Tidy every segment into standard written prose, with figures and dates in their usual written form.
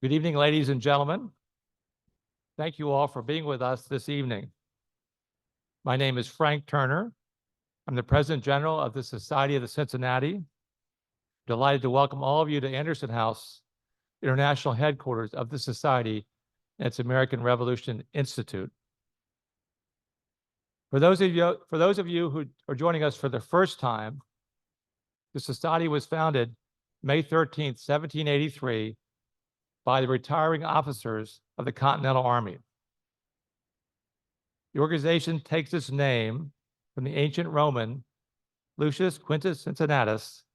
Good evening, ladies and gentlemen. Thank you all for being with us this evening. My name is Frank Turner. I'm the President General of the Society of the Cincinnati. Delighted to welcome all of you to Anderson House, international headquarters of the Society and its American Revolution Institute. For those of you who are joining us for the first time, the Society was founded May 13th, 1783, by the retiring officers of the Continental Army. The organization takes its name from the ancient Roman Lucius Quintus Cincinnatus,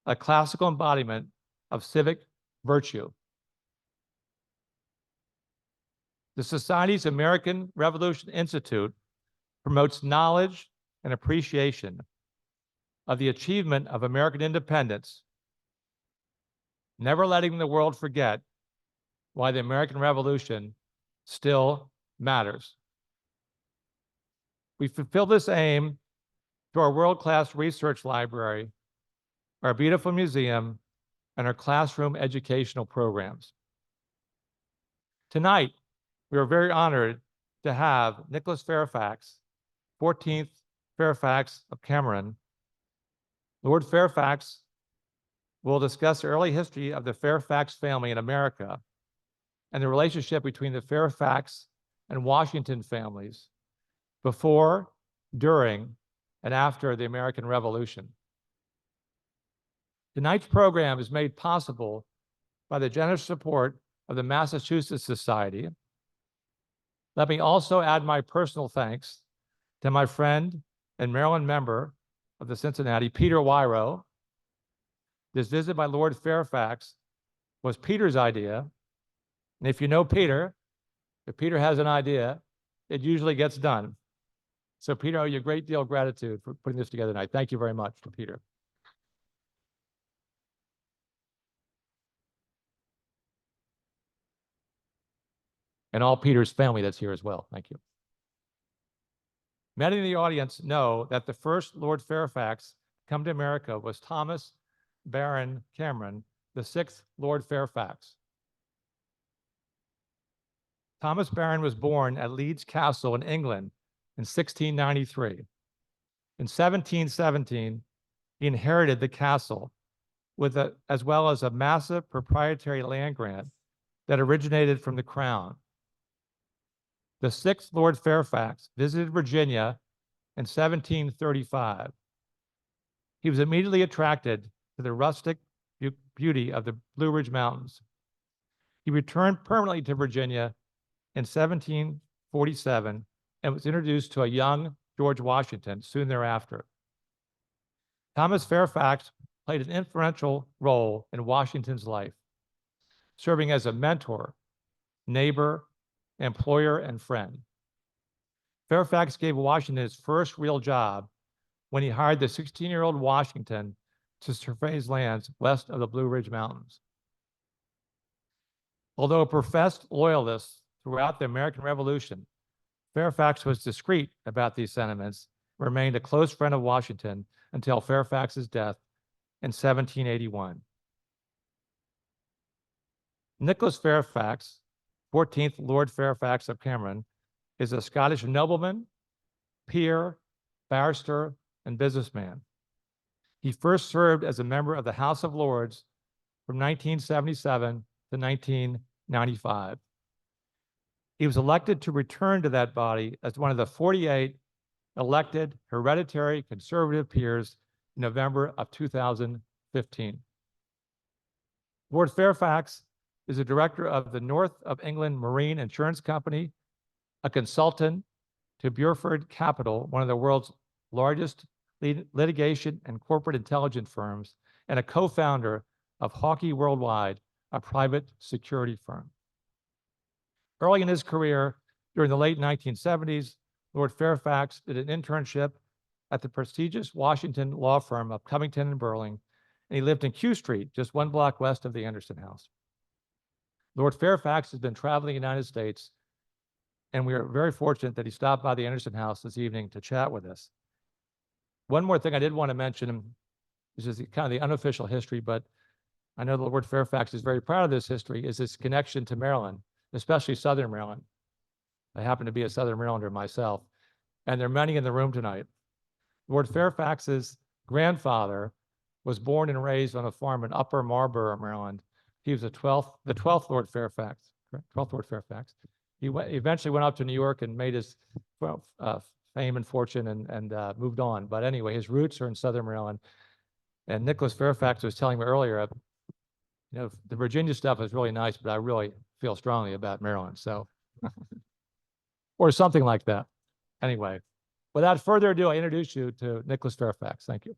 a classical embodiment of civic virtue. The Society's American Revolution Institute promotes knowledge and appreciation of the achievement of American independence, never letting the world forget why the American Revolution still matters. We fulfill this aim through our world-class research library, our beautiful museum, and our classroom educational programs. Tonight, we are very honored to have Nicholas Fairfax, 14th Fairfax of Cameron. Lord Fairfax will discuss the early history of the Fairfax family in America and the relationship between the Fairfax and Washington families before, during, and after the American Revolution. Tonight's program is made possible by the generous support of the Massachusetts Society. Let me also add my personal thanks to my friend and Maryland member of the Cincinnati, Peter Wiro. This visit by Lord Fairfax was Peter's idea. And if you know Peter, if Peter has an idea, it usually gets done. So Peter, I owe you a great deal of gratitude for putting this together tonight. Thank you very much to Peter. And all Peter's family that's here as well. Thank you. Many in the audience know that the first Lord Fairfax to come to America was Thomas Baron Cameron, the sixth Lord Fairfax. Thomas Baron was born at Leeds Castle in England in 1693. In 1717, he inherited the castle as well as a massive proprietary land grant that originated from the crown. The sixth Lord Fairfax visited Virginia in 1735. He was immediately attracted to the rustic beauty of the Blue Ridge Mountains. He returned permanently to Virginia in 1747 and was introduced to a young George Washington soon thereafter. Thomas Fairfax played an influential role in Washington's life, serving as a mentor, neighbor, employer, and friend. Fairfax gave Washington his first real job when he hired the 16-year-old Washington to survey his lands west of the Blue Ridge Mountains. Although a professed Loyalist throughout the American Revolution, Fairfax was discreet about these sentiments, remained a close friend of Washington until Fairfax's death in 1781. Nicholas Fairfax, 14th Lord Fairfax of Cameron, is a Scottish nobleman, peer, barrister, and businessman. He first served as a member of the House of Lords from 1977 to 1995. He was elected to return to that body as one of the 48 elected Hereditary Conservative Peers in November of 2015. Lord Fairfax is a director of the North of England Marine Insurance Company, a consultant to Burford Capital, one of the world's largest litigation and corporate intelligence firms, and a co-founder of Hawkey Worldwide, a private security firm. Early in his career, during the late 1970s, Lord Fairfax did an internship at the prestigious Washington law firm of Covington and Burling, and he lived in Q Street, just one block west of the Anderson House. Lord Fairfax has been traveling the United States, and we are very fortunate that he stopped by the Anderson House this evening to chat with us. One more thing I did want to mention, this is kind of the unofficial history, but I know the Lord Fairfax is very proud of this history, is its connection to Maryland, especially Southern Maryland. I happen to be a Southern Marylander myself, and there are many in the room tonight. Lord Fairfax's grandfather was born and raised on a farm in Upper Marlborough, Maryland. He was the 12th Lord Fairfax, 12th Lord Fairfax. He eventually went up to New York and made his fame and fortune and moved on. But anyway, his roots are in Southern Maryland. And Nicholas Fairfax was telling me earlier, you know, the Virginia stuff is really nice, but I really feel strongly about Maryland. So, or something like that. Anyway, without further ado, I introduce you to Nicholas Fairfax. Thank you.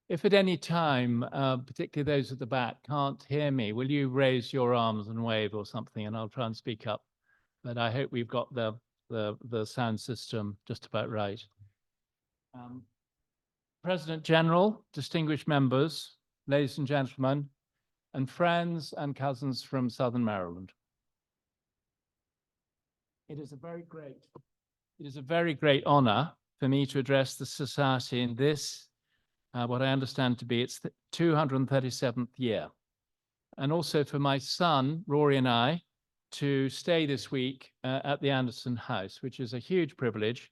If at any time, particularly those at the back, can't hear me, will you raise your arms and wave or something, and I'll try and speak up. But I hope we've got the sound system just about right. President General, distinguished members, ladies and gentlemen, and friends and cousins from Southern Maryland. It is a very great honor for me to address the society in this, what I understand to be its 237th year. And also for my son, Rory, and I to stay this week at the Anderson House, which is a huge privilege,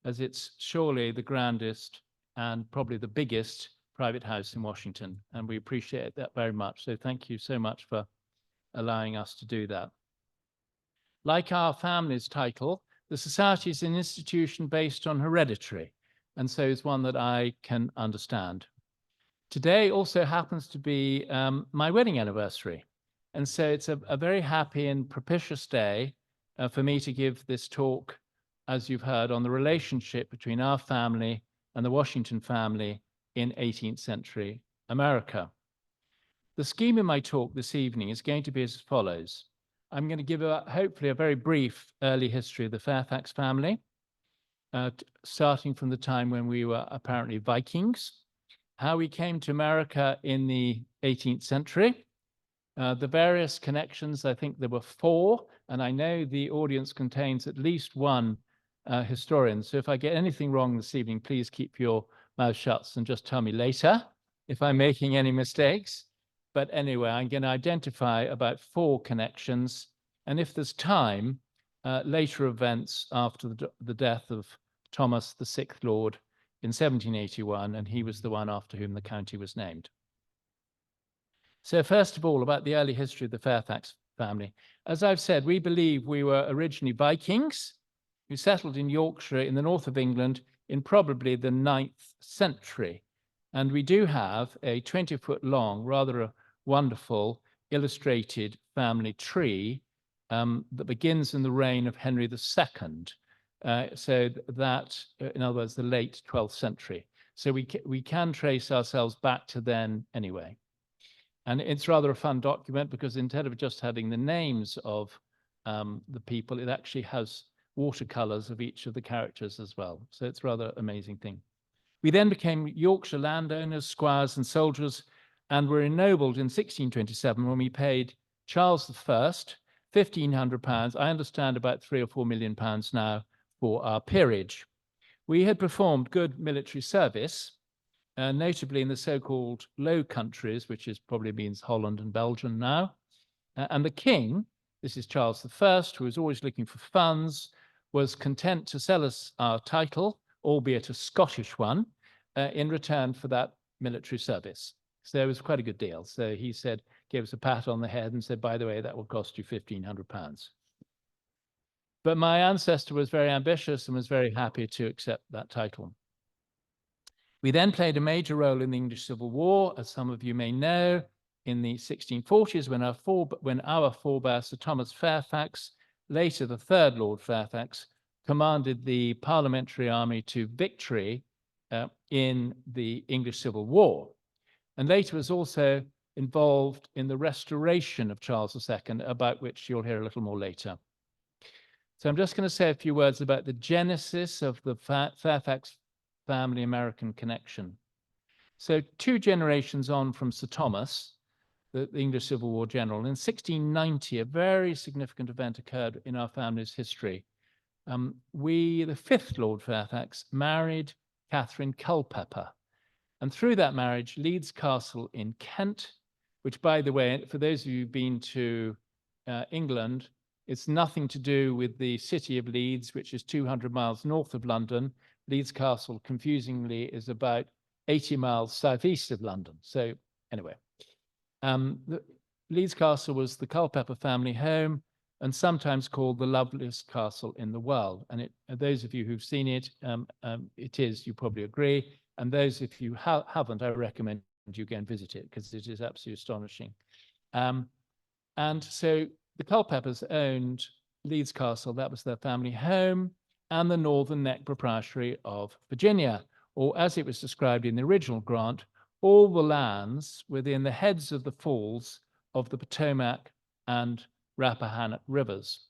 as it's surely the grandest and probably the biggest private house in Washington. And we appreciate that very much. So thank you so much for allowing us to do that. Like our family's title, the society is an institution based on hereditary, and so is one that I can understand. Today also happens to be my wedding anniversary. And so it's a very happy and propitious day for me to give this talk, as you've heard, on the relationship between our family and the Washington family in 18th century America. The scheme of my talk this evening is going to be as follows. I'm going to give hopefully a very brief early history of the Fairfax family, starting from the time when we were apparently Vikings, how we came to America in the 18th century, the various connections. I think there were 4, and I know the audience contains at least one historian. So if I get anything wrong this evening, please keep your mouth shut and just tell me later if I'm making any mistakes. But anyway, I'm going to identify about 4 connections. And if there's time, later events after the death of Thomas, the 6th Lord, in 1781, and he was the one after whom the county was named. So first of all, about the early history of the Fairfax family. As I've said, we believe we were originally Vikings who settled in Yorkshire in the north of England in probably the 9th century. And we do have a 20-foot long, rather a wonderful illustrated family tree that begins in the reign of Henry II. So that, in other words, the late 12th century. So we can trace ourselves back to then anyway. And it's rather a fun document because instead of just having the names of the people, it actually has watercolors of each of the characters as well. So it's a rather amazing thing. We then became Yorkshire landowners, squires, and soldiers, and were ennobled in 1627 when we paid Charles I £1,500. I understand about £3 or £4 million now for our peerage. We had performed good military service, notably in the so-called Low Countries, which probably means Holland and Belgium now. And the king, this is Charles I, who was always looking for funds, was content to sell us our title, albeit a Scottish one, in return for that military service. So it was quite a good deal. So he said, gave us a pat on the head and said, by the way, that will cost you £1,500. But my ancestor was very ambitious and was very happy to accept that title. We then played a major role in the English Civil War, as some of you may know, in the 1640s when our forebear, Sir Thomas Fairfax, later the 3rd Lord Fairfax, commanded the parliamentary army to victory in the English Civil War, and later was also involved in the restoration of Charles II, about which you'll hear a little more later. So I'm just going to say a few words about the genesis of the Fairfax family American connection. So 2 generations on from Sir Thomas, the English Civil War general, in 1690, a very significant event occurred in our family's history. The 5th Lord Fairfax married Catherine Culpeper. And through that marriage, Leeds Castle in Kent, which, by the way, for those of you who've been to England, it's nothing to do with the city of Leeds, which is 200 miles north of London. Leeds Castle, confusingly, is about 80 miles southeast of London. So anyway, Leeds Castle was the Culpeper family home and sometimes called the loveliest castle in the world. And those of you who've seen it, it is, you probably agree. And those of you who haven't, I recommend you go and visit it because it is absolutely astonishing. And so the Culpepers owned Leeds Castle. That was their family home, and the Northern Neck Proprietary of Virginia, or as it was described in the original grant, all the lands within the heads of the falls of the Potomac and Rappahannock rivers.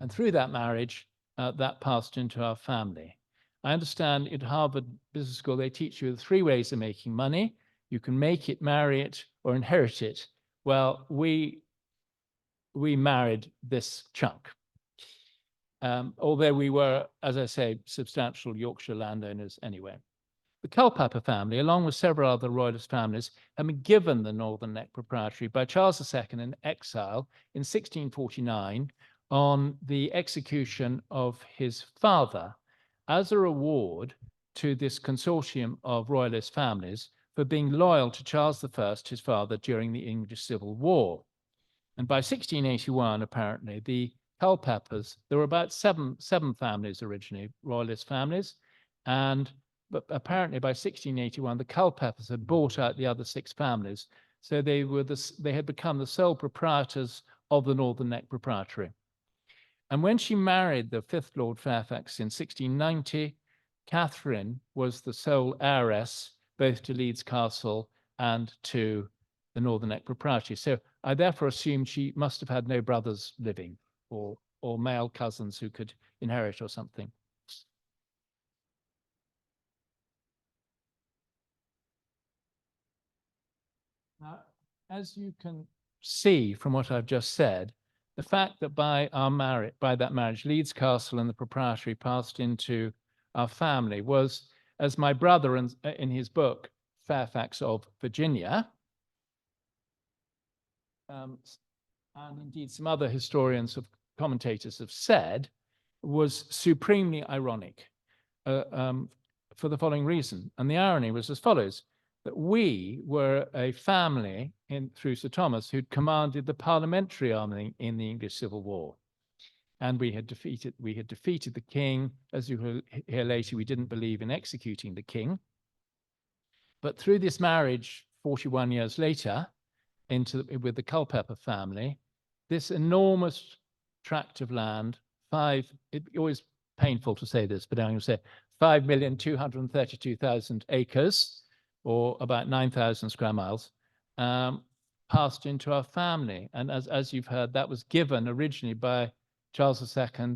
And through that marriage, that passed into our family. I understand at Harvard Business School, they teach you the 3 ways of making money. You can make it, marry it, or inherit it. Well, we married this chunk. Although we were, as I say, substantial Yorkshire landowners anyway. The Culpeper family, along with several other royalist families, had been given the Northern Neck Proprietary by Charles II in exile in 1649 on the execution of his father as a reward to this consortium of royalist families for being loyal to Charles I, his father, during the English Civil War. And by 1681, apparently, the Culpepers, there were about seven families originally, royalist families, but apparently by 1681, the Culpepers had bought out the other 6 families. So they had become the sole proprietors of the Northern Neck Proprietary. And when she married the 5th Lord Fairfax in 1690, Catherine was the sole heiress both to Leeds Castle and to the Northern Neck Proprietary. So I therefore assume she must have had no brothers living or male cousins who could inherit or something. Now, as you can see from what I've just said, the fact that by that marriage, Leeds Castle and the proprietary passed into our family was, as my brother in his book, Fairfax of Virginia, and indeed some other historians of commentators have said, was supremely ironic for the following reason. And the irony was as follows: that we were a family through Sir Thomas who'd commanded the parliamentary army in the English Civil War. And we had defeated the king. As you will hear later, we didn't believe in executing the king. But through this marriage, 41 years later, with the Culpeper family, this enormous tract of land, it's always painful to say this, but I'm going to say 5,232,000 acres, or about 9,000 square miles, passed into our family. And as you've heard, that was given originally by Charles II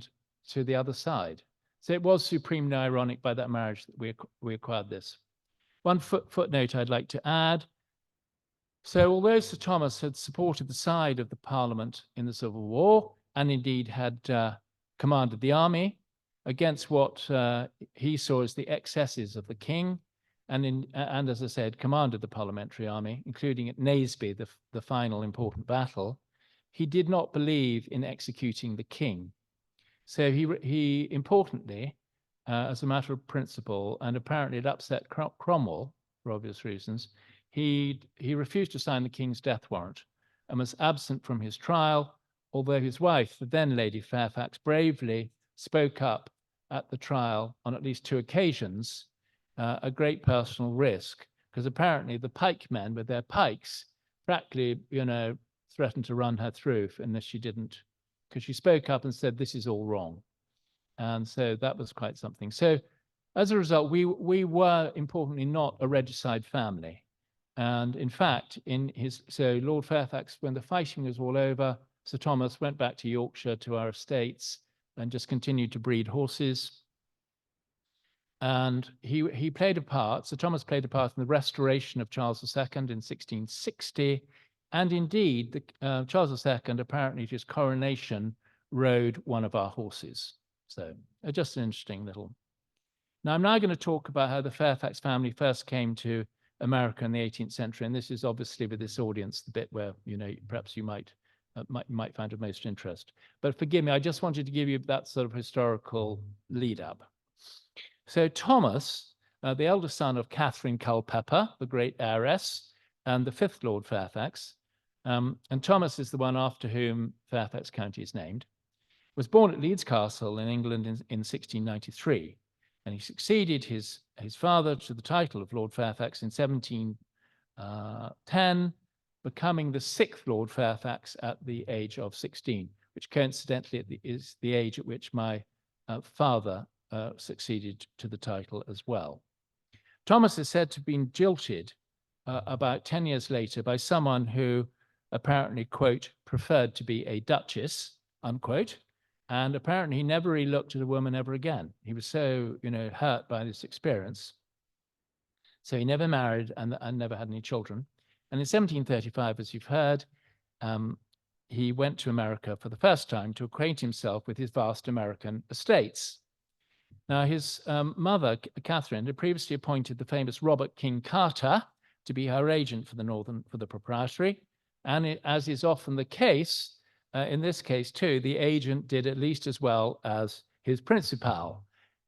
to the other side. So it was supremely ironic by that marriage that we acquired this. One footnote I'd like to add. So although Sir Thomas had supported the side of the Parliament in the Civil War, and indeed had commanded the army against what he saw as the excesses of the king, and as I said, commanded the parliamentary army, including at Naseby, the final important battle, he did not believe in executing the king. So he importantly, as a matter of principle, and apparently it upset Cromwell for obvious reasons, he refused to sign the king's death warrant and was absent from his trial, although his wife, the then Lady Fairfax, bravely spoke up at the trial on at least 2 occasions, a great personal risk, because apparently the pikemen with their pikes practically, threatened to run her through unless she didn't, because she spoke up and said, this is all wrong. And so that was quite something. So as a result, we were importantly not a regicide family. And in fact, so Lord Fairfax, when the fighting was all over, Sir Thomas went back to Yorkshire to our estates and just continued to breed horses. And he played a part, Sir Thomas played a part in the restoration of Charles II in 1660. And indeed, Charles II, apparently at his coronation, rode one of our horses. So just an interesting little. Now, I'm now going to talk about how the Fairfax family first came to America in the 18th century. And this is obviously with this audience, the bit where, perhaps you might find of most interest. But forgive me, I just wanted to give you that sort of historical lead up. So Thomas, the eldest son of Catherine Culpeper, the great heiress, and the fifth Lord Fairfax, and Thomas is the one after whom Fairfax County is named, was born at Leeds Castle in England in 1693. And he succeeded his father to the title of Lord Fairfax in 1710, becoming the sixth Lord Fairfax at the age of 16, which coincidentally is the age at which my father succeeded to the title as well. Thomas is said to have been jilted about 10 years later by someone who apparently, quote, preferred to be a duchess, unquote. And apparently he never really looked at a woman ever again. He was so, hurt by this experience. So he never married and never had any children. And in 1735, as you've heard, he went to America for the first time to acquaint himself with his vast American estates. Now, his mother, Catherine, had previously appointed the famous Robert King Carter to be her agent for the proprietary. And as is often the case, in this case too, the agent did at least as well as his principal.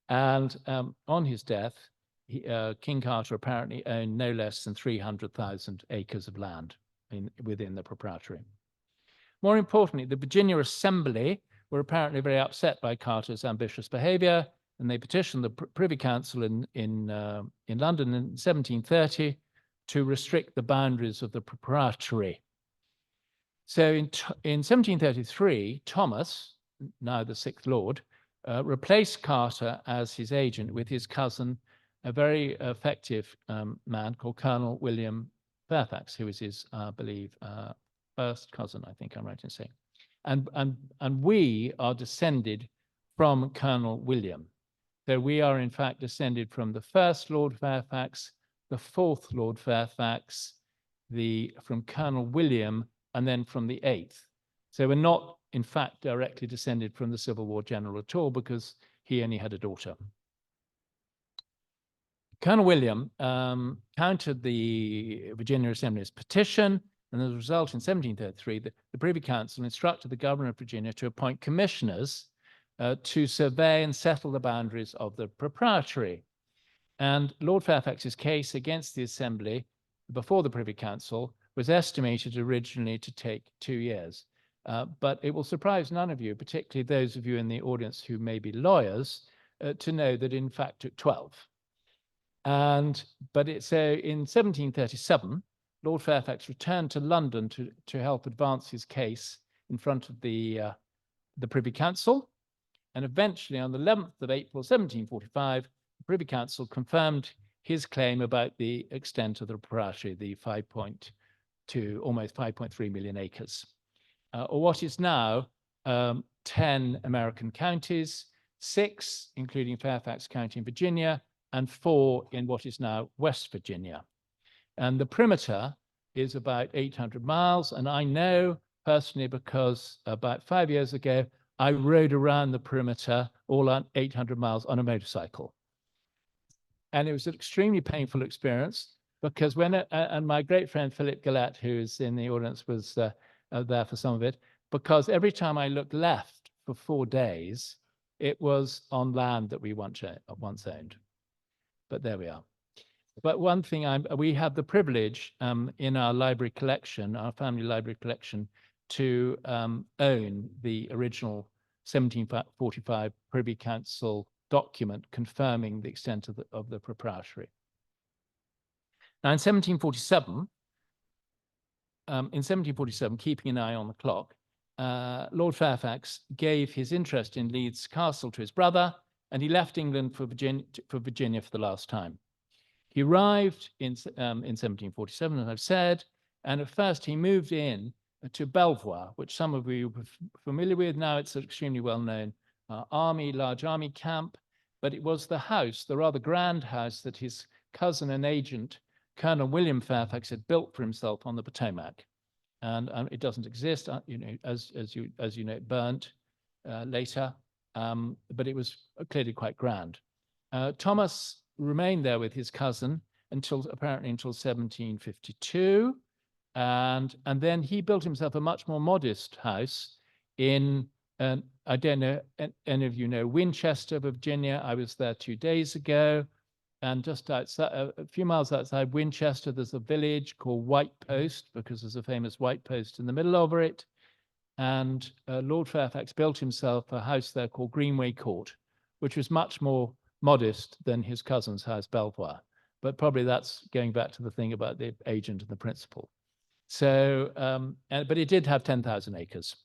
And on his death, King Carter apparently owned no less than 300,000 acres of land within the proprietary. More importantly, the Virginia Assembly were apparently very upset by Carter's ambitious behavior, and they petitioned the Privy Council in London in 1730 to restrict the boundaries of the proprietary. So in 1733, Thomas, now the sixth Lord, replaced Carter as his agent with his cousin, a very effective man called Colonel William Fairfax, who was his, I believe, first cousin, I think I'm right in saying. And we are descended from Colonel William. So we are in fact descended from the first Lord Fairfax, the fourth Lord Fairfax, from Colonel William, and then from the eighth. So we're not, in fact, directly descended from the Civil War general at all, because he only had a daughter. Colonel William countered the Virginia Assembly's petition, and as a result, in 1733, the Privy Council instructed the governor of Virginia to appoint commissioners to survey and settle the boundaries of the proprietary. And Lord Fairfax's case against the Assembly before the Privy Council was estimated originally to take 2 years. But it will surprise none of you, particularly those of you in the audience who may be lawyers, to know that in fact took 12. But in 1737, Lord Fairfax returned to London to help advance his case in front of the Privy Council. And eventually, on the 11th of April, 1745, the Privy Council confirmed his claim about the extent of the proprietary, the almost 5.3 million acres, or what is now 10 American counties, 6, including Fairfax County in Virginia, and 4 in what is now West Virginia. And the perimeter is about 800 miles. And I know personally, because about 5 years ago, I rode around the perimeter all on 800 miles on a motorcycle. And it was an extremely painful experience, because and my great friend Philip Gillette, who is in the audience, was there for some of it, because every time I looked left for 4 days, it was on land that we once owned. But there we are. But one thing, we have the privilege in our library collection, our family library collection, to own the original 1745 Privy Council document confirming the extent of the proprietary. Now, in 1747, keeping an eye on the clock, Lord Fairfax gave his interest in Leeds Castle to his brother, and he left England for Virginia for the last time. He arrived in 1747, as I've said, and at first he moved in to Belvoir, which some of you are familiar with. Now it's an extremely well-known large army camp. but it was the house, the rather grand house that his cousin and agent, Colonel William Fairfax, had built for himself on the Potomac. And it doesn't exist, as you know, it burnt later, but it was clearly quite grand. Thomas remained there with his cousin apparently until 1752, and then he built himself a much more modest house in, I don't know, any of you know Winchester, Virginia. I was there 2 days ago, and just outside, a few miles outside Winchester, there's a village called White Post, because there's a famous White Post in the middle of it. And Lord Fairfax built himself a house there called Greenway Court, which was much more modest than his cousin's house, Belvoir. But probably that's going back to the thing about the agent and the principal. So, but it did have 10,000 acres.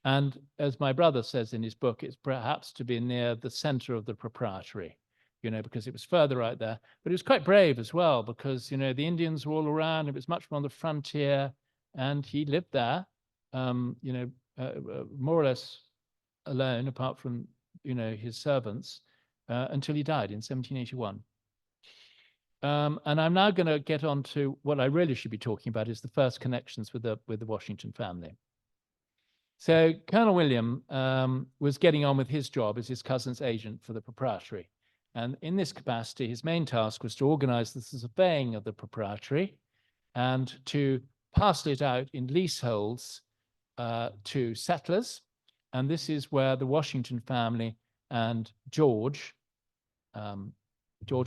And as my brother says in his book, it's perhaps to be near the center of the proprietary, because it was further out there. But it was quite brave as well, because, the Indians were all around. It was much more on the frontier. And he lived there, more or less alone, apart from, his servants, until he died in 1781. And I'm now going to get on to what I really should be talking about, is the first connections with the Washington family. So Colonel William was getting on with his job as his cousin's agent for the proprietary. And in this capacity, his main task was to organize the surveying of the proprietary and to parcel it out in leaseholds to settlers. And this is where the Washington family and George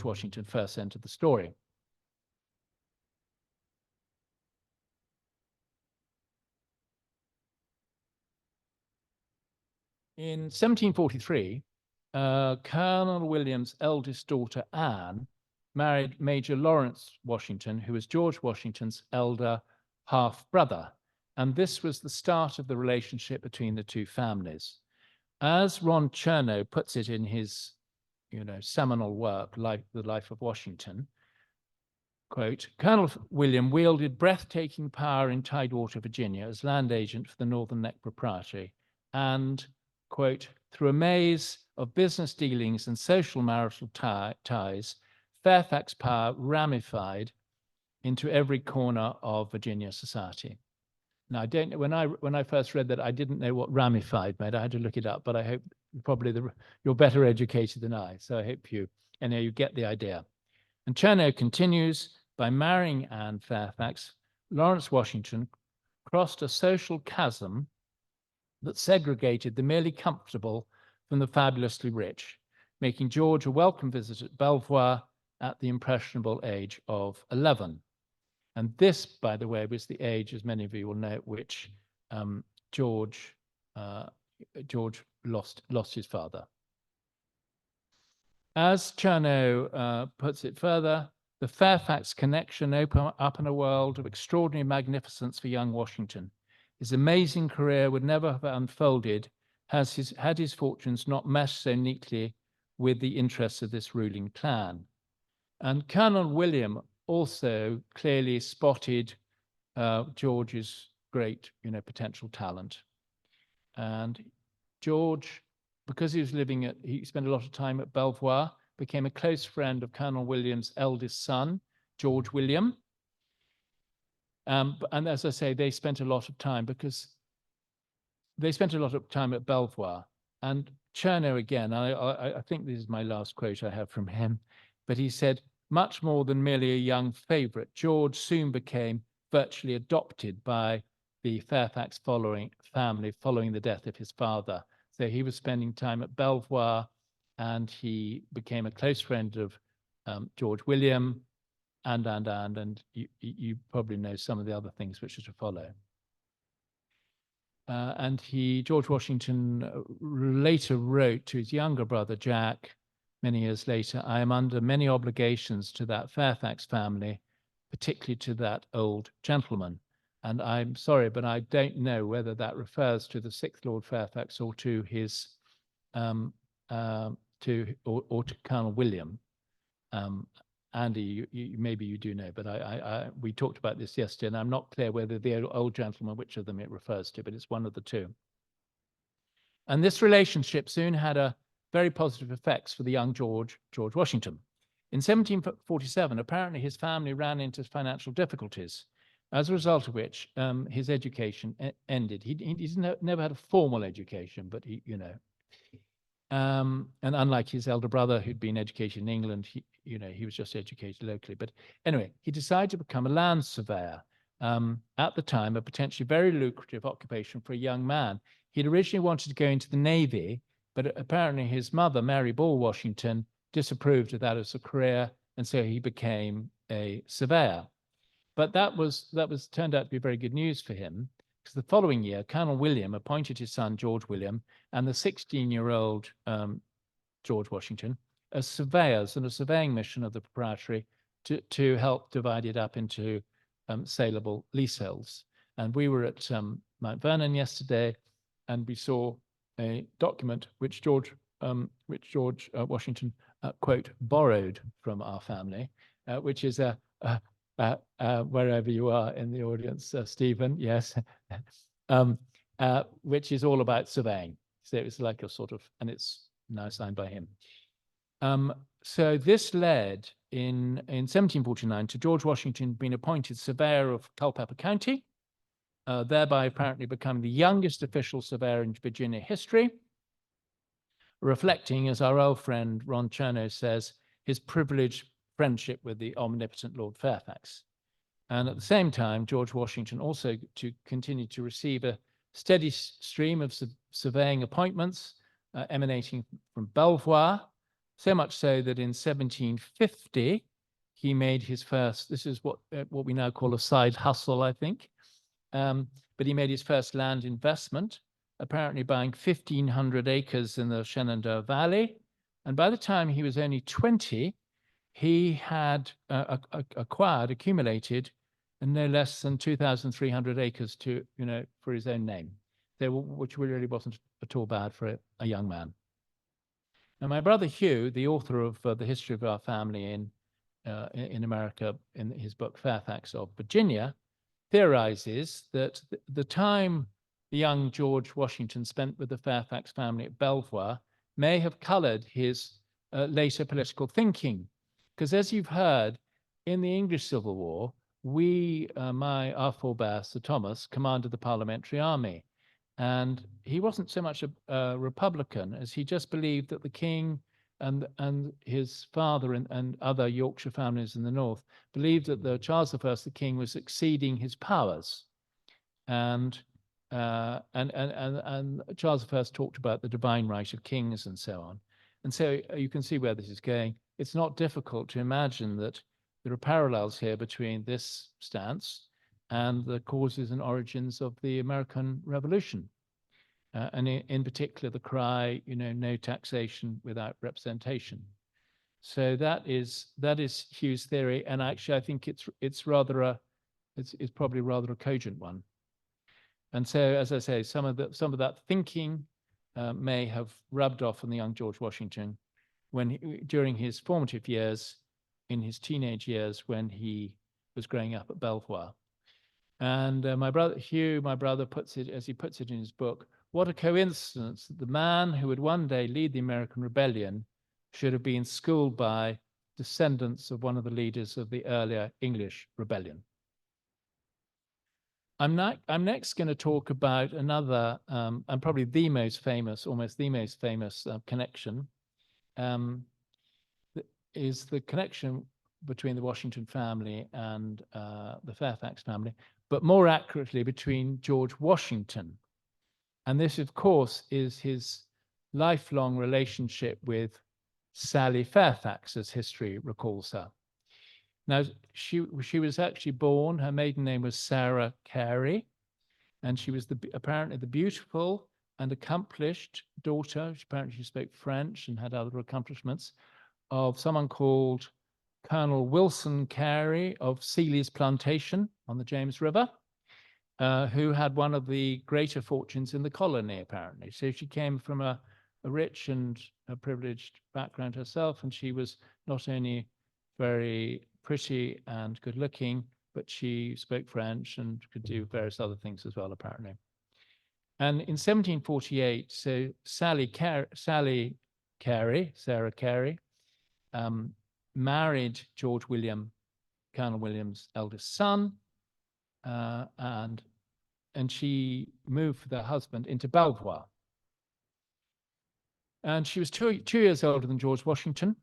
Washington first entered the story. In 1743, Colonel William's eldest daughter, Anne, married Major Lawrence Washington, who was George Washington's elder half-brother. And this was the start of the relationship between the two families. As Ron Chernow puts it in his seminal work, The Life of Washington, quote, Colonel William wielded breathtaking power in Tidewater, Virginia, as land agent for the Northern Neck Proprietary, and, quote, through a maze of business dealings and social marital ties, Fairfax power ramified into every corner of Virginia society. Now, I don't know, when I first read that, I didn't know what ramified meant. I had to look it up, but I hope probably you're better educated than I, so I hope you get the idea. And Chernow continues, by marrying Anne Fairfax, Lawrence Washington crossed a social chasm that segregated the merely comfortable from the fabulously rich, making George a welcome visit at Belvoir at the impressionable age of 11. And this, by the way, was the age, as many of you will know, at which George lost his father. As Chernow puts it further, the Fairfax connection opened up in a world of extraordinary magnificence for young Washington. His amazing career would never have unfolded had his fortunes not meshed so neatly with the interests of this ruling clan. And Colonel William also clearly spotted George's great, potential talent. And George, because he spent a lot of time at Belvoir, became a close friend of Colonel William's eldest son, George William. And as I say, they spent a lot of time at Belvoir. And Chernow, again, I think this is my last quote I have from him, but he said, much more than merely a young favorite, George soon became virtually adopted by the Fairfax family following the death of his father. So he was spending time at Belvoir, and he became a close friend of George William, and you probably know some of the other things which are to follow. And George Washington later wrote to his younger brother, Jack, many years later, I am under many obligations to that Fairfax family, particularly to that old gentleman. And I'm sorry, but I don't know whether that refers to the 6th Lord Fairfax or to his to Colonel William. Andy, maybe you do know, but we talked about this yesterday, and I'm not clear whether the old gentleman, which of them it refers to, but it's one of the two. And this relationship soon had a very positive effects for the young George Washington. In 1747, apparently his family ran into financial difficulties, as a result of which his education ended. He's never had a formal education, but and unlike his elder brother who'd been educated in England, he was just educated locally. But anyway, he decided to become a land surveyor. At the time, a potentially very lucrative occupation for a young man. He'd originally wanted to go into the Navy, but apparently his mother, Mary Ball Washington, disapproved of that as a career, and so he became a surveyor. But that turned out to be very good news for him, because the following year, Colonel William appointed his son, George William, and the 16-year-old George Washington as surveyors on a surveying mission of the proprietary to help divide it up into saleable leaseholds. And we were at Mount Vernon yesterday, and we saw a document which George Washington, quote, borrowed from our family, which is wherever you are in the audience, Stephen, yes, which is all about surveying. So it's like a sort of, and it's now signed by him. So this led in 1749 to George Washington being appointed surveyor of Culpeper County, thereby apparently becoming the youngest official surveyor in Virginia history, reflecting, as our old friend Ron Chernow says, his privileged friendship with the omnipotent Lord Fairfax. And at the same time, George Washington also continued to receive a steady stream of surveying appointments emanating from Belvoir, so much so that in 1750, he made his first, this is what we now call a side hustle, I think, but he made his first land investment, apparently buying 1,500 acres in the Shenandoah Valley. And by the time he was only 20, he had accumulated no less than 2,300 acres for his own name, which really wasn't at all bad for a young man. Now, my brother Hugh, the author of The History of Our Family in America, in his book Fairfax of Virginia, theorizes that the time the young George Washington spent with the Fairfax family at Belvoir may have colored his later political thinking. Because as you've heard, in the English Civil War, our forebear, Sir Thomas, commanded the Parliamentary Army. And he wasn't so much a Republican as he just believed that the king and his father and other Yorkshire families in the north believed that Charles I, the king, was exceeding his powers. And Charles I talked about the divine right of kings and so on. And so you can see where this is going. It's not difficult to imagine that there are parallels here between this stance and the causes and origins of the American Revolution. And in particular, the cry, no taxation without representation. So that is Hugh's theory. And actually, I think it's probably rather a cogent one. And so, as I say, some of that thinking may have rubbed off on the young George Washington during his formative years, in his teenage years, when he was growing up at Belvoir. And my brother puts it, as he puts it in his book, what a coincidence that the man who would one day lead the American Rebellion should have been schooled by descendants of one of the leaders of the earlier English Rebellion. I'm next going to talk about another, and probably almost the most famous connection, is the connection between the Washington family and the Fairfax family, but more accurately between George Washington. And this, of course, is his lifelong relationship with Sally Fairfax, as history recalls her. Now, she was actually born, her maiden name was Sarah Carey, and she was apparently the beautiful and accomplished daughter, apparently she spoke French and had other accomplishments, of someone called Colonel Wilson Carey of Seeley's Plantation on the James River, who had one of the greater fortunes in the colony, apparently. So she came from a rich and a privileged background herself, and she was not only very pretty and good looking, but she spoke French and could do various other things as well, apparently. And in 1748, so Sally Carey, Sarah Carey, married George William, Colonel William's eldest son, and she moved with her husband into Belvoir. And she was two years older than George Washington.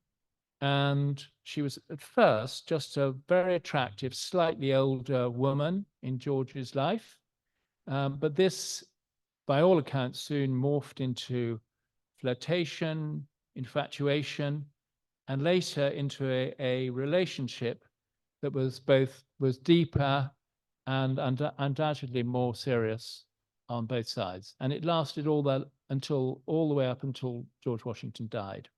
And she was at first just a very attractive, slightly older woman in George's life. But this, by all accounts, soon morphed into flirtation, infatuation, and later into a relationship that was deeper and undoubtedly more serious on both sides. And it lasted all the way up until George Washington died.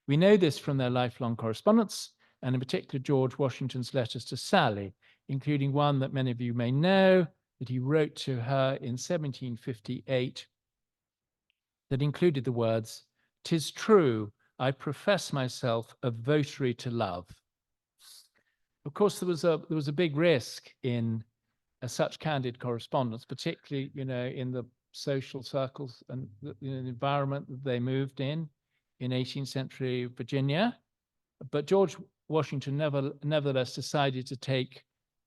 We know this from their lifelong correspondence, and in particular George Washington's letters to Sally, including one that many of you may know that he wrote to her in 1758 that included the words, "'Tis true, I profess myself a votary to love." Of course, there was a big risk in such candid correspondence, particularly, in the social circles and the environment that they moved in 18th century Virginia. But George Washington nevertheless decided to take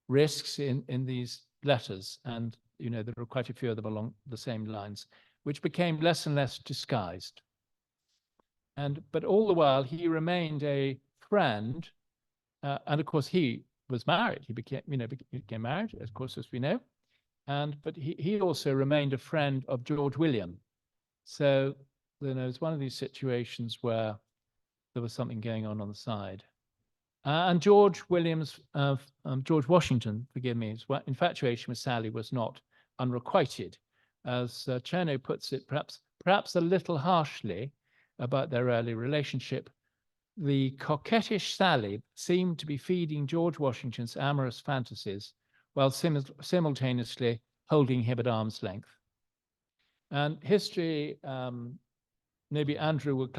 risks in these letters. And, there were quite a few of them along the same lines, which became less and less disguised. But all the while, he remained a friend. And of course, he was married. He became married, of course, as we know. But he also remained a friend of George William. So, it was one of these situations where there was something going on the side. And George Washington, forgive me, his infatuation with Sally was not unrequited. As Chernow puts it, perhaps a little harshly about their early relationship, the coquettish Sally seemed to be feeding George Washington's amorous fantasies while simultaneously holding him at arm's length. And history, maybe Andrew will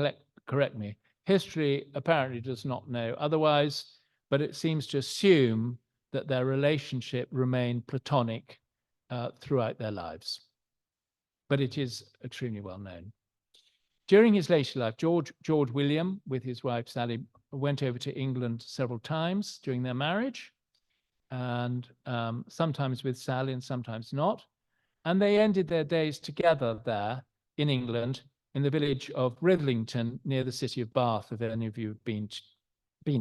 correct me, history apparently does not know otherwise, but it seems to assume that their relationship remained platonic throughout their lives. But it is extremely well known. During his later life, George William, with his wife Sally, went over to England several times during their marriage, and sometimes with Sally and sometimes not. And they ended their days together there in England, in the village of Ridlington, near the city of Bath, if any of you have been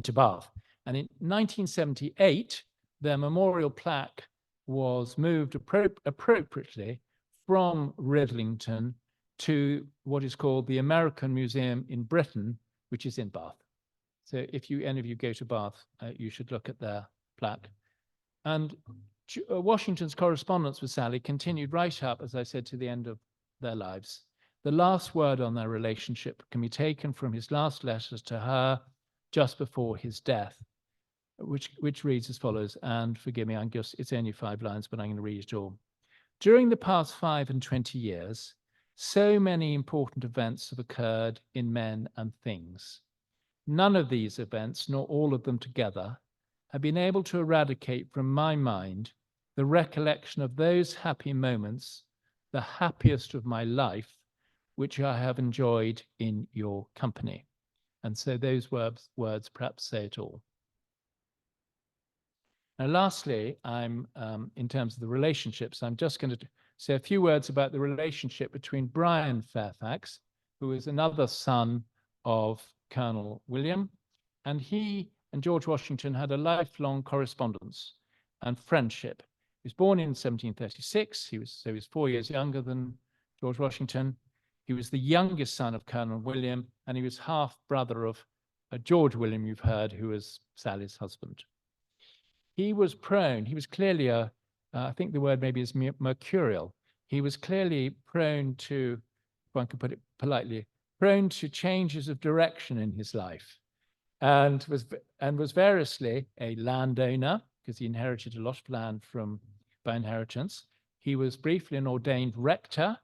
to Bath. And in 1978, their memorial plaque was moved appropriately from Ridlington to what is called the American Museum in Britain, which is in Bath. So if any of you go to Bath, you should look at their plaque. And Washington's correspondence with Sally continued right up, as I said, to the end of their lives. The last word on their relationship can be taken from his last letters to her just before his death, which reads as follows, and forgive me, it's only 5 lines, but I'm going to read it all. During the past 25 years, so many important events have occurred in men and things. None of these events, nor all of them together, have been able to eradicate from my mind the recollection of those happy moments, the happiest of my life, which I have enjoyed in your company. And so those words perhaps say it all. Now, lastly, in terms of the relationships, I'm just going to say a few words about the relationship between Brian Fairfax, who is another son of Colonel William, and he and George Washington had a lifelong correspondence and friendship. He was born in 1736. He was 4 years younger than George Washington. He was the youngest son of Colonel William, and he was half brother of George William, you've heard, who was Sally's husband. He was clearly I think the word maybe is mercurial. He was clearly prone to, if one could put it politely, prone to changes of direction in his life, and was variously a landowner, because he inherited a lot of land by inheritance. He was briefly an ordained rector,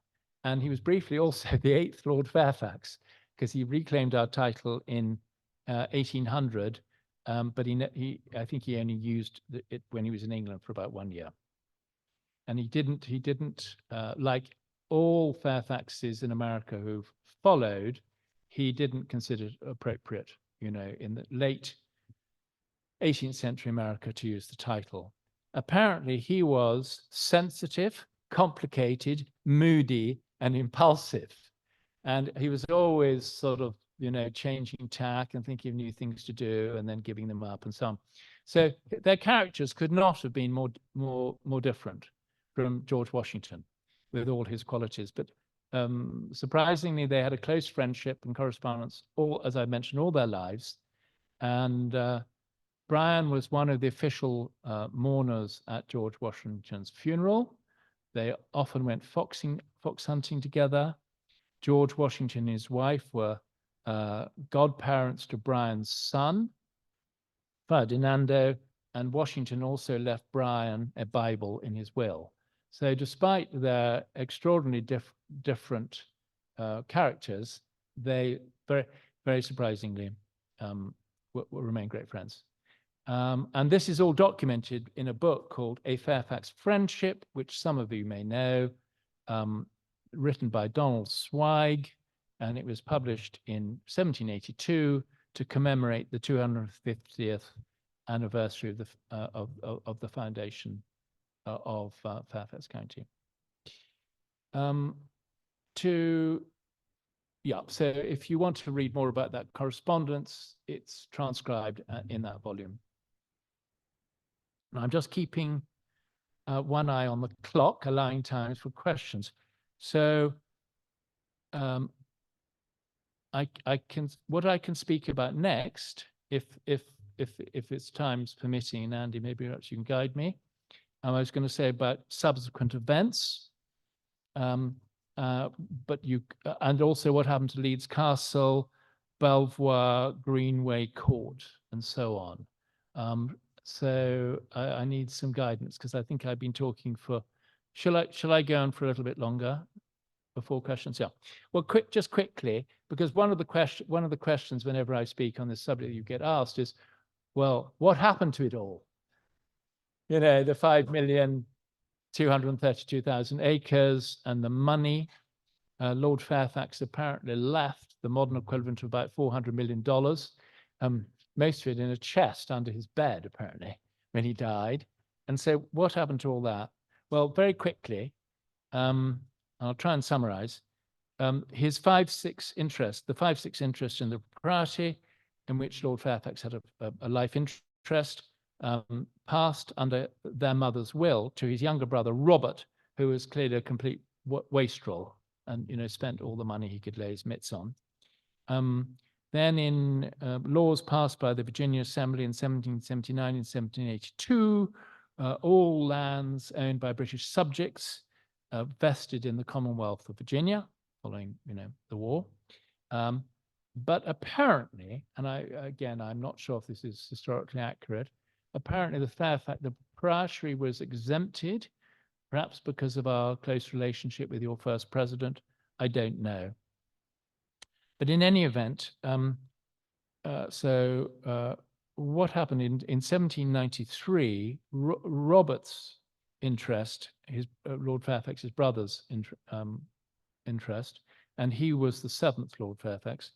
and he was briefly also the 8th Lord Fairfax, because he reclaimed our title in 1800, but I think he only used it when he was in England for about 1 year. And he didn't like all Fairfaxes in America who've followed, he didn't consider it appropriate, you know, in the late 18th century America to use the title. Apparently, he was sensitive, complicated, moody, and impulsive. And he was always sort of, you know, changing tack and thinking of new things to do and then giving them up and so on. So their characters could not have been more different from George Washington with all his qualities. But surprisingly, they had a close friendship and correspondence, all, as I mentioned, all their lives. And Brian was one of the official mourners at George Washington's funeral. They often went fox hunting together. George Washington and his wife were godparents to Brian's son, Ferdinando, and Washington also left Brian a Bible in his will. So despite their extraordinarily different characters, they very surprisingly remain great friends. And this is all documented in a book called A Fairfax Friendship, which some of you may know, written by Donald Zweig, and it was published in 1782 to commemorate the 250th anniversary of the foundation of Fairfax County. So if you want to read more about that correspondence, it's transcribed in that volume. Now, I'm just keeping one eye on the clock, allowing time for questions. So what I can speak about next, if it's time's permitting, and Andy, maybe perhaps you can guide me. I was going to say about subsequent events, and also what happened to Leeds Castle, Belvoir, Greenway Court, and so on. So I need some guidance because I think I've been talking for. Shall I go on for a little bit longer before questions? Yeah. Well, just quickly, because one of the questions whenever I speak on this subject you get asked is, well, what happened to it all? You know, the 5,232,000 acres and the money. Lord Fairfax apparently left the modern equivalent of about $400 million. Most of it in a chest under his bed, apparently, when he died. And so what happened to all that? Well, very quickly, I'll try and summarize. His 5/6 interest, the 5/6 interest in the propriety, in which Lord Fairfax had a life interest, passed under their mother's will to his younger brother, Robert, who was clearly a complete wastrel and, you know, spent all the money he could lay his mitts on. Then in laws passed by the Virginia Assembly in 1779 and 1782, all lands owned by British subjects vested in the Commonwealth of Virginia, following, you know, the war. But apparently, and I'm not sure if this is historically accurate, apparently the proprietary was exempted, perhaps because of our close relationship with your first president. I don't know. But in any event, what happened in 1793, Robert's interest, Lord Fairfax's brother's interest, and he was the 7th Lord Fairfax,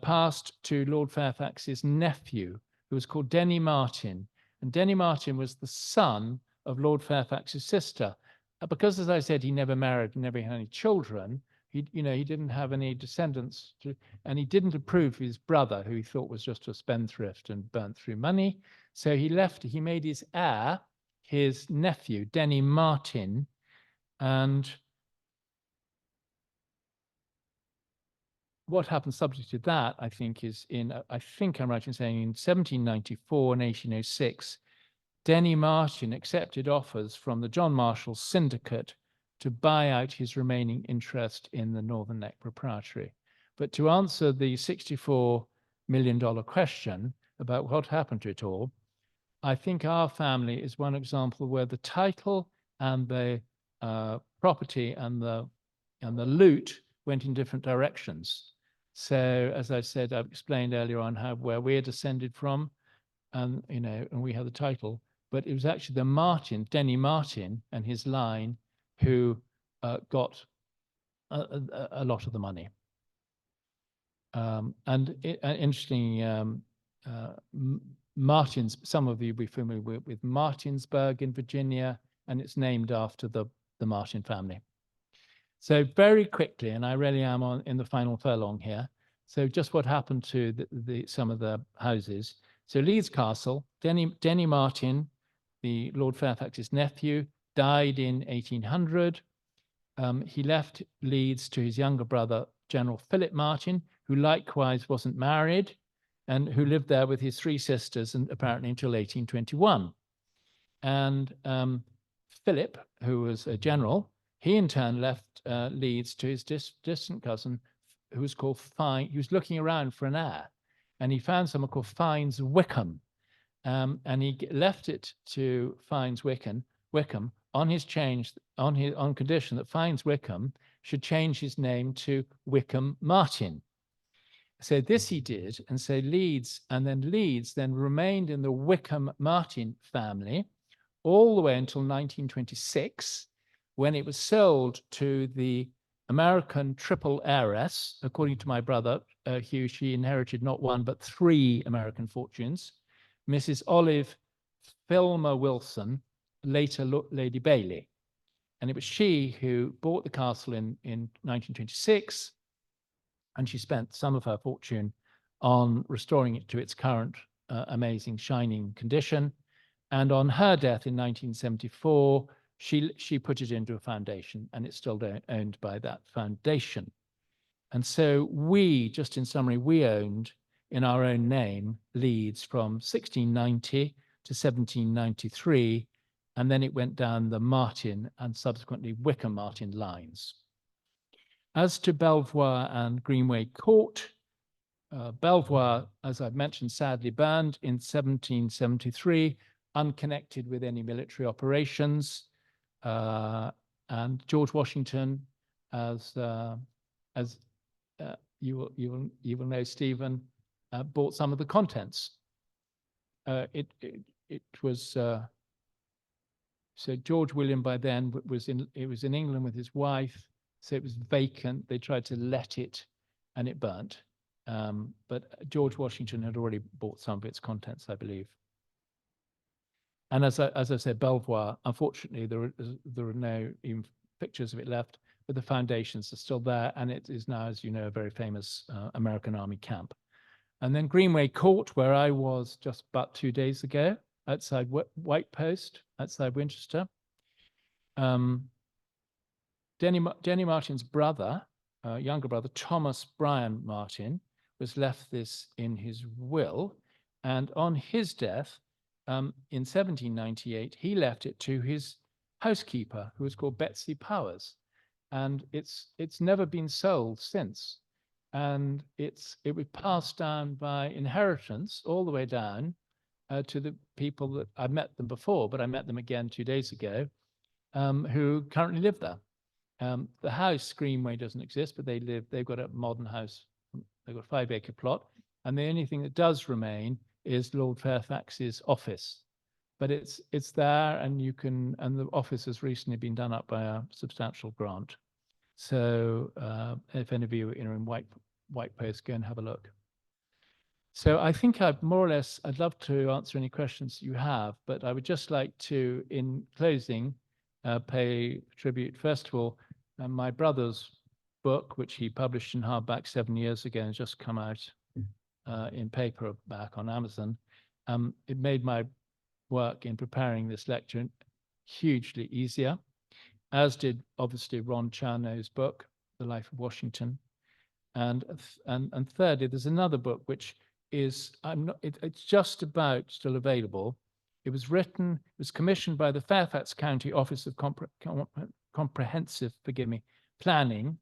passed to Lord Fairfax's nephew, who was called Denny Martin. And Denny Martin was the son of Lord Fairfax's sister. Because, as I said, he never married, never had any children, he didn't have any descendants, and he didn't approve of his brother, who he thought was just a spendthrift and burnt through money. So he made his heir, his nephew, Denny Martin, and what happened subject to that, I think, is I think I'm right in saying in 1794 and 1806, Denny Martin accepted offers from the John Marshall Syndicate to buy out his remaining interest in the Northern Neck Proprietary. But to answer the $64 million question about what happened to it all, I think our family is one example where the title and the property and the loot went in different directions. So, as I said, I've explained earlier on where we're descended from, and we have the title, but it was actually Denny Martin and his line who got a lot of the money. Interesting, Martins, some of you will be familiar with Martinsburg in Virginia, and it's named after the Martin family. So very quickly, and I really am in the final furlong here. So just what happened to some of the houses. So Leeds Castle, Denny Martin, the Lord Fairfax's nephew, died in 1800. He left Leeds to his younger brother, General Philip Martin, who likewise wasn't married and who lived there with his three sisters and apparently until 1821. And Philip, who was a general, he in turn left Leeds to his distant cousin, who was called Fine. He was looking around for an heir, and he found someone called Fiennes Wickham, and he left it to Fiennes Wickham on his on condition that Fiennes Wickham should change his name to Wickham Martin. So this he did, and so Leeds then remained in the Wickham Martin family all the way until 1926, when it was sold to the American triple heiress. According to my brother, Hugh, she inherited not one, but three American fortunes. Mrs. Olive Filmer Wilson, later Lady Bailey. And it was she who bought the castle in 1926, and she spent some of her fortune on restoring it to its current amazing shining condition. And on her death in 1974, she put it into a foundation, and it's still owned by that foundation. And so we, just in summary, we owned in our own name Leeds from 1690 to 1793, and then it went down the Martin and subsequently Wickham Martin lines. As to Belvoir and Greenway Court, Belvoir, as I've mentioned, sadly burned in 1773, unconnected with any military operations. And George Washington, as you will know, Stephen, bought some of the contents. It was so George William by then was in England with his wife, so it was vacant. They tried to let it, and it burnt. But George Washington had already bought some of its contents, I believe. And as I said, Belvoir, unfortunately, there are no even pictures of it left, but the foundations are still there, and it is now, as you know, a very famous American Army camp. And then Greenway Court, where I was just about 2 days ago, outside White Post, outside Winchester. Denny Martin's brother, younger brother, Thomas Bryan Martin, was left this in his will, and on his death, in 1798, he left it to his housekeeper, who was called Betsy Powers, and it's never been sold since. And it was passed down by inheritance all the way down to the people that I met them before, but I met them again 2 days ago, who currently live there. The house Greenway doesn't exist, but they've got a modern house. They've got a 5-acre plot, and the only thing that does remain is Lord Fairfax's office. But it's there, and the office has recently been done up by a substantial grant. So if any of you are in White Post, go and have a look. So I think I'd love to answer any questions you have, but I would just like to, in closing, pay tribute, first of all, my brother's book, which he published in hardback 7 years ago and just come out in paperback on Amazon. It made my work in preparing this lecture hugely easier, as did obviously Ron Charno's book, The Life of Washington. And thirdly, there's another book which is it's just about still available. It was commissioned by the Fairfax County Office of Comprehensive Planning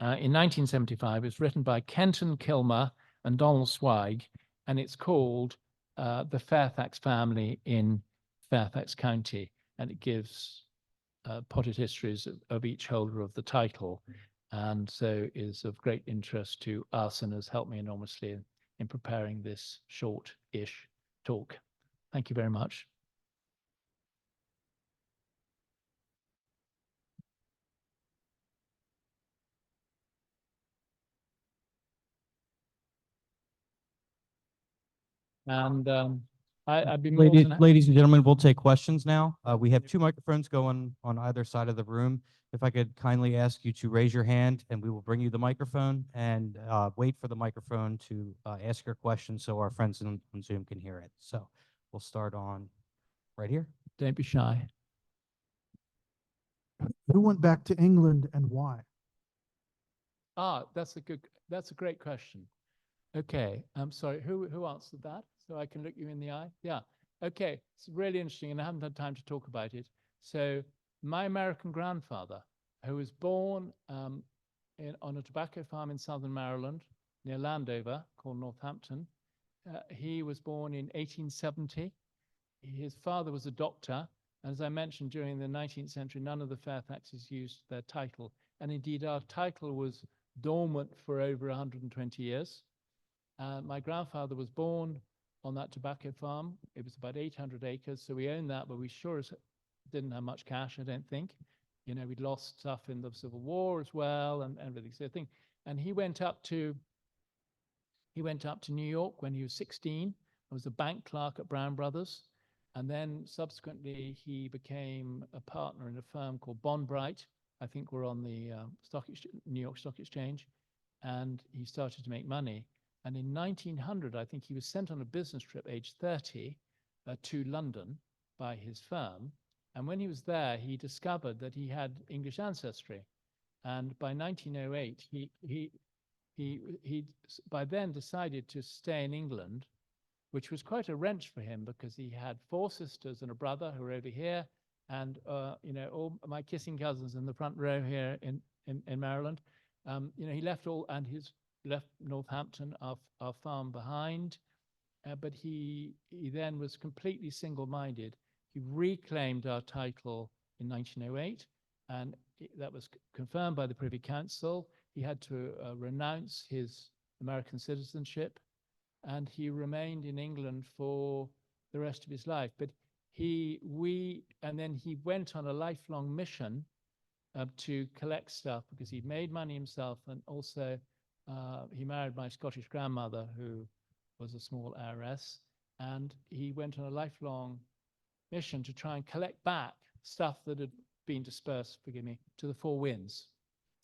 in 1975. It was written by Kenton Kilmer and Donald Zweig, and it's called The Fairfax Family in Fairfax County, and it gives potted histories of each holder of the title, and so is of great interest to us and has helped me enormously in preparing this short-ish talk. Thank you very much. And I'd be more than Ladies and gentlemen, we'll take questions now. We have 2 microphones going on either side of the room. If I could kindly ask you to raise your hand and we will bring you the microphone, and wait for the microphone to ask your question so our friends on Zoom can hear it. So we'll start on right here. Don't be shy. Who went back to England and why? That's a great question. Okay, I'm sorry, who answered that? So I can look you in the eye? Yeah, okay, it's really interesting and I haven't had time to talk about it. So my American grandfather, who was born on a tobacco farm in southern Maryland, near Landover, called Northampton, he was born in 1870. His father was a doctor, and as I mentioned, during the 19th century, none of the Fairfaxes used their title. And indeed, our title was dormant for over 120 years. My grandfather was born on that tobacco farm. It was about 800 acres, so we owned that, but we sure as didn't have much cash, I don't think. You know, we'd lost stuff in the Civil War as well, and everything. So I think, and he went up to New York when he was 16. He was a bank clerk at Brown Brothers, and then subsequently he became a partner in a firm called Bondbright. I think we're on the New York Stock Exchange, and he started to make money. And in 1900, I think he was sent on a business trip, age 30, to London by his firm. And when he was there, he discovered that he had English ancestry. And by 1908, he by then decided to stay in England, which was quite a wrench for him because he had 4 sisters and a brother who were over here, and you know, all my kissing cousins in the front row here in Maryland. You know, he left left Northampton, our farm, behind, but he then was completely single-minded. He reclaimed our title in 1908, and that was confirmed by the Privy Council. He had to renounce his American citizenship, and he remained in England for the rest of his life. But and then he went on a lifelong mission to collect stuff because he'd made money himself, and also he married my Scottish grandmother, who was a small heiress, and he went on a lifelong mission to try and collect back stuff that had been dispersed, forgive me, to the 4 winds.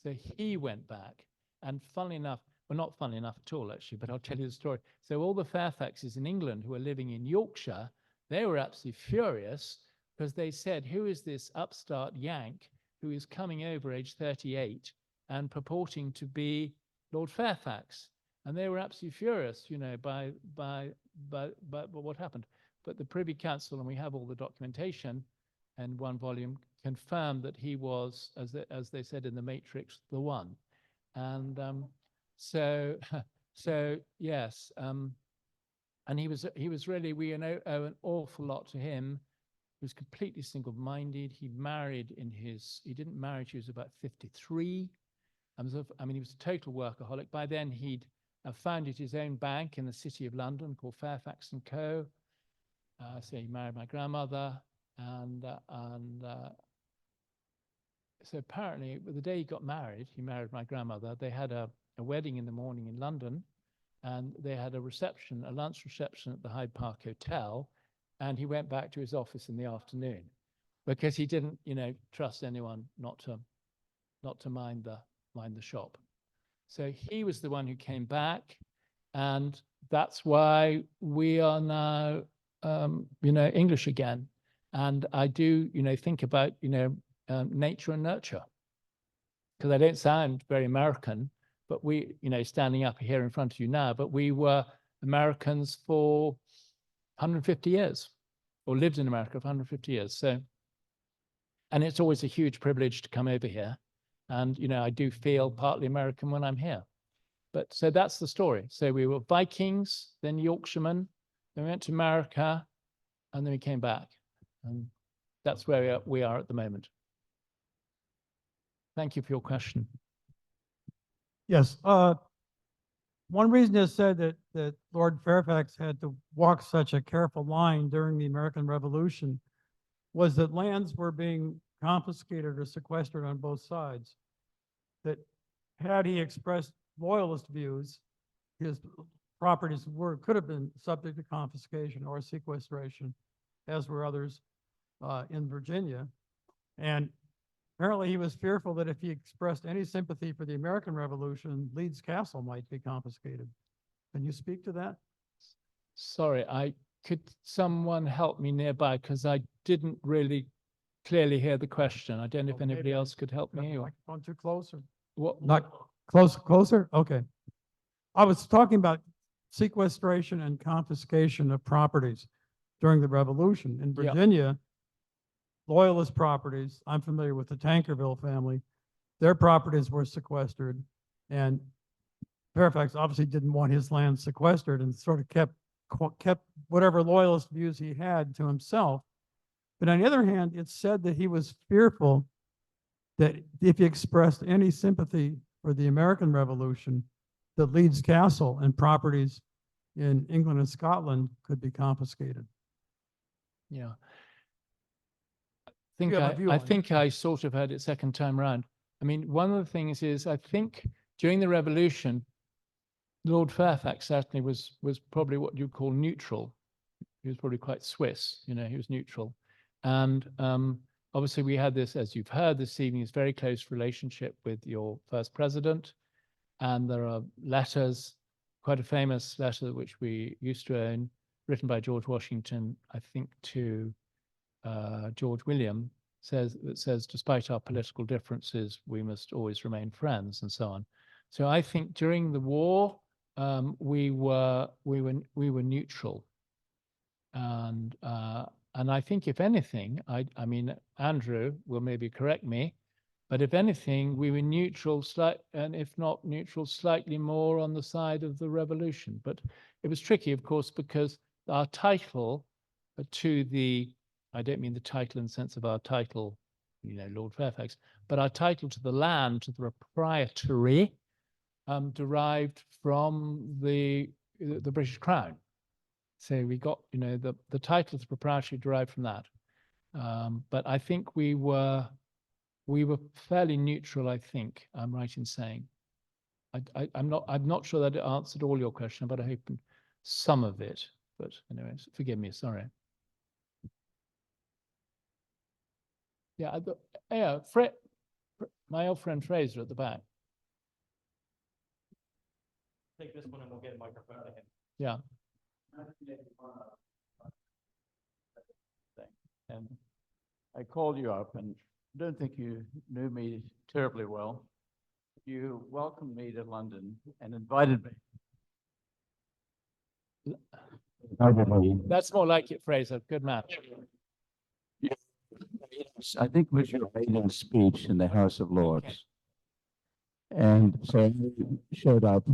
So he went back, and funnily enough, well, not funnily enough at all, actually, but I'll tell you the story. So all the Fairfaxes in England who were living in Yorkshire, they were absolutely furious because they said, who is this upstart Yank who is coming over age 38 and purporting to be Lord Fairfax? And they were absolutely furious, you know, by what happened. But the Privy Council, and we have all the documentation in 1 volume, confirmed that he was, as they said in the Matrix, the one. And so yes, and he was really, we owe an awful lot to him. He was completely single-minded. He didn't marry till he was about 53. I mean, he was a total workaholic. By then, he'd founded his own bank in the city of London called Fairfax and Co. So he married my grandmother, and so apparently, the day he got married, he married my grandmother. They had a wedding in the morning in London, and they had a lunch reception at the Hyde Park Hotel, and he went back to his office in the afternoon because he didn't, you know, trust anyone not to mind the shop. So he was the one who came back, and that's why we are now, you know, English again. And I do, you know, think about, you know, nature and nurture, because I don't sound very American, but we, you know, standing up here in front of you now, but we were Americans for 150 years, or lived in America for 150 years. So, and it's always a huge privilege to come over here. And, you know, I do feel partly American when I'm here. But so that's the story. So we were Vikings, then Yorkshiremen, then we went to America, and then we came back. And that's where we are at the moment. Thank you for your question. Yes. One reason is said that Lord Fairfax had to walk such a careful line during the American Revolution was that lands were being confiscated or sequestered on both sides. That had he expressed Loyalist views, his properties could have been subject to confiscation or sequestration, as were others in Virginia. And apparently he was fearful that if he expressed any sympathy for the American Revolution, Leeds Castle might be confiscated. Can you speak to that? Sorry, could someone help me nearby? Because I didn't really clearly hear the question. I don't know if Oh, maybe anybody I else could help Got the me or microphone too close or what? not closer? Okay. I was talking about sequestration and confiscation of properties during the Revolution. In Yeah. Virginia, Loyalist properties, I'm familiar with the Tankerville family, their properties were sequestered, and Fairfax obviously didn't want his land sequestered and sort of kept whatever Loyalist views he had to himself. But on the other hand, it's said that he was fearful that if he expressed any sympathy for the American Revolution, that Leeds Castle and properties in England and Scotland could be confiscated. Yeah. You have a view I on it. think I sort of heard it second time round. I mean, one of the things is I think during the Revolution, Lord Fairfax certainly was probably what you'd call neutral. He was probably quite Swiss, you know, he was neutral. And obviously we had this, as you've heard this evening, this very close relationship with your first president. And there are letters, quite a famous letter which we used to own, written by George Washington, I think to George William, that says, despite our political differences, we must always remain friends, and so on. So I think during the war, we were neutral, and I think if anything, I mean, Andrew will maybe correct me, but if anything, we were neutral, and if not neutral, slightly more on the side of the revolution. But it was tricky, of course, because our title to the, I don't mean the title in the sense of our title, you know, Lord Fairfax, but our title to the land, to the proprietary, derived from the British Crown. So we got, you know, the title to proprietary derived from that. But I think we were fairly neutral, I think I'm right in saying. I'm not sure that it answered all your question, but I hope some of it. But anyways, forgive me, sorry. Yeah, yeah, my old friend Fraser at the back. Take this one and we'll get a microphone to him. Yeah. And I called you up, and I don't think you knew me terribly well. You welcomed me to London and invited me. That's more like it, Fraser. Good match. I think it was your maiden speech in the House of Lords. Okay. And so I showed up,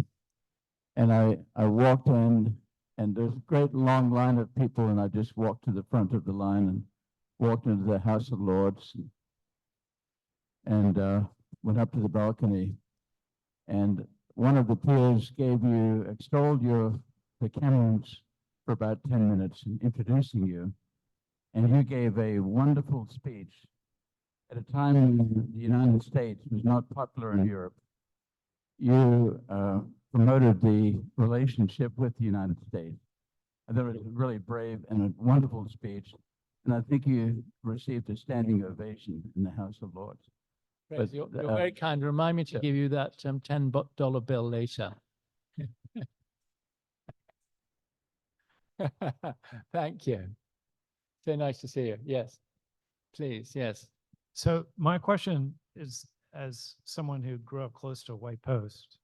and I walked in, and there's a great long line of people, and I just walked to the front of the line and walked into the House of Lords and went up to the balcony. And one of the peers extolled the Camerons for about 10 minutes in introducing you. And you gave a wonderful speech at a time when the United States was not popular in Europe. You promoted the relationship with the United States. I thought it was a really brave and a wonderful speech. And I think you received a standing ovation in the House of Lords. Fraser, But, you're very kind. Remind me to yeah. give you that $10 bill later. Thank you. So nice to see you. Yes, please. Yes. So my question is, as someone who grew up close to a White Post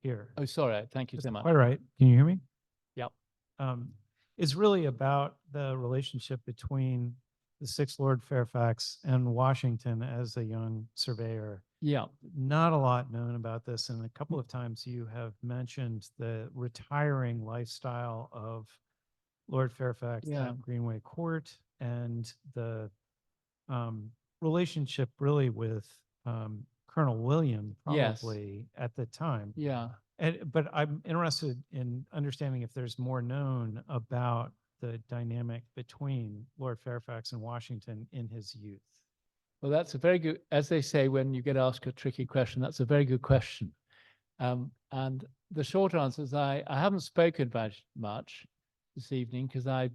here. Oh, sorry. Thank you so That's much. quite right. Can you hear me? Yep. Is really about the relationship between the sixth Lord Fairfax and Washington as a young surveyor. Yeah. Not a lot known about this, and a couple of times you have mentioned the retiring lifestyle of Lord Fairfax Yeah. at Greenway Court and the relationship really with Colonel William Yes. probably at the time. Yeah. But I'm interested in understanding if there's more known about the dynamic between Lord Fairfax and Washington in his youth. Well, that's a very good, as they say, when you get asked a tricky question, that's a very good question. And the short answer is I haven't spoken about it much this evening because I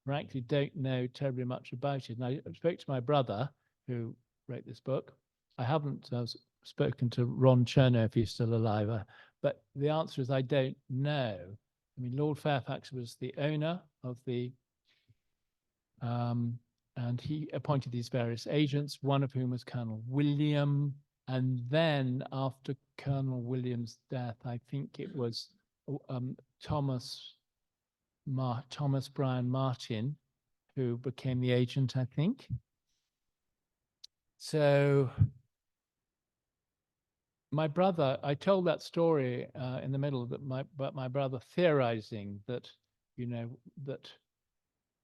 frankly don't know terribly much about it. And I spoke to my brother who wrote this book. I haven't spoken to Ron Chernow if he's still alive, but the answer is I don't know. I mean, Lord Fairfax was the owner of the, and he appointed these various agents, one of whom was Colonel William. And then after Colonel William's death, I think it was Thomas Bryan Martin, who became the agent, I think. So my brother, I told that story in the middle about my brother theorizing that, you know, that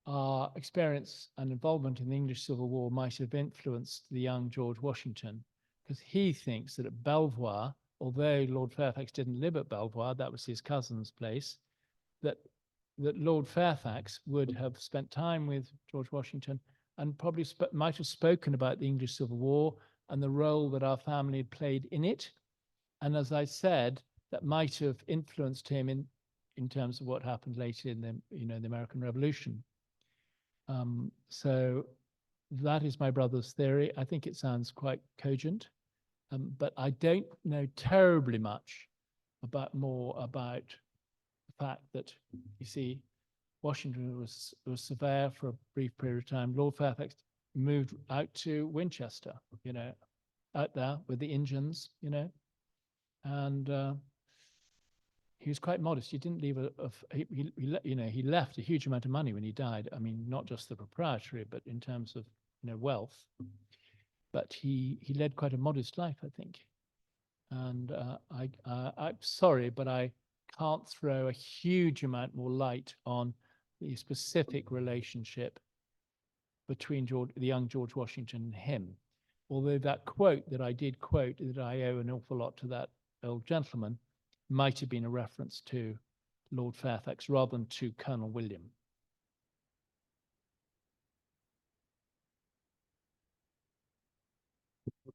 our experience and involvement in the English Civil War might have influenced the young George Washington, because he thinks that at Belvoir, although Lord Fairfax didn't live at Belvoir, that was his cousin's place, that Lord Fairfax would have spent time with George Washington and probably might have spoken about the English Civil War and the role that our family had played in it. And as I said, that might have influenced him in terms of what happened later in the, you know, the American Revolution. So that is my brother's theory. I think it sounds quite cogent, but I don't know terribly much about the fact that, you see, Washington was surveyor for a brief period of time. Lord Fairfax moved out to Winchester, you know, out there with the Indians, you know, and he was quite modest. He didn't leave he left a huge amount of money when he died. I mean, not just the proprietary, but in terms of, you know, wealth. But he led quite a modest life, I think. And I'm sorry, but I can't throw a huge amount more light on the specific relationship between the young George Washington and him. Although that quote that I did quote, that I owe an awful lot to that old gentleman, might have been a reference to Lord Fairfax rather than to Colonel William.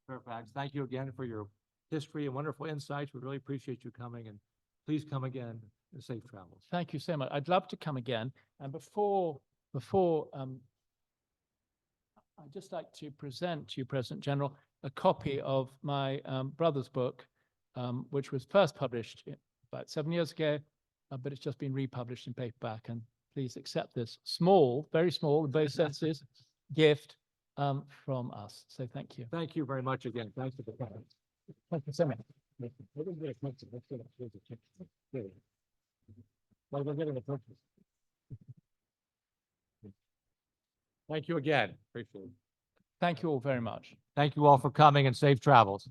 Fairfax, thank you again for your history and wonderful insights. We really appreciate you coming, and please come again and safe travels. Thank you so much. I'd love to come again. And before I'd just like to present to you, President General, a copy of my brother's book, which was first published about 7 years ago, but it's just been republished in paperback. And please accept this small, very small in both senses, gift from us. So thank you. Thank you very much again. Thanks for the time. Thank you so much. Thank you again. Appreciate it. Thank you all very much. Thank you all for coming, and safe travels.